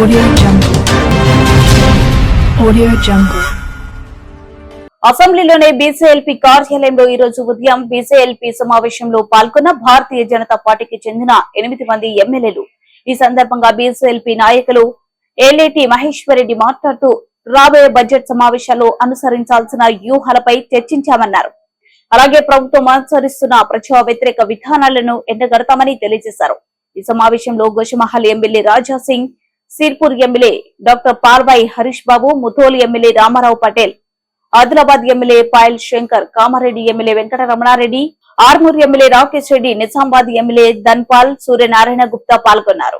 Audio Jungle. Audio Jungle. అసెంబ్లీలోనే బీసీఎల్పీ కార్యాలయంలో ఈ రోజు ఉదయం బీసీఎల్పీ సమావేశంలో పాల్గొన్న భారతీయ జనతా పార్టీకి చెందిన 8 మంది ఎమ్మెల్యేలు. ఈ సందర్భంగా బీసీఎల్పీ నాయకులు ఏలేటి మహేశ్వరరెడ్డి మాట్లాడుతూ రాబోయే బడ్జెట్ సమావేశాల్లో అనుసరించాల్సిన వ్యూహాలపై చర్చించామన్నారు. అలాగే ప్రభుత్వం అనుసరిస్తున్న ప్రజా వ్యతిరేక విధానాలను ఎండగడతామని తెలియజేశారు. ఈ సమావేశంలో Goshamahal MLA Raja Singh, Sirpur MLA doctor Palvai Harish Babu, Mudhole MLA Rama Rao Patel, Adilabad MLA Payal Shankar, Kamareddy MLA Venkata Ramana Reddy, Armoor MLA Rakesh Reddy, Nizamabad MLA Dhanpal, Suryanarayana Gupta పాల్గొన్నారు.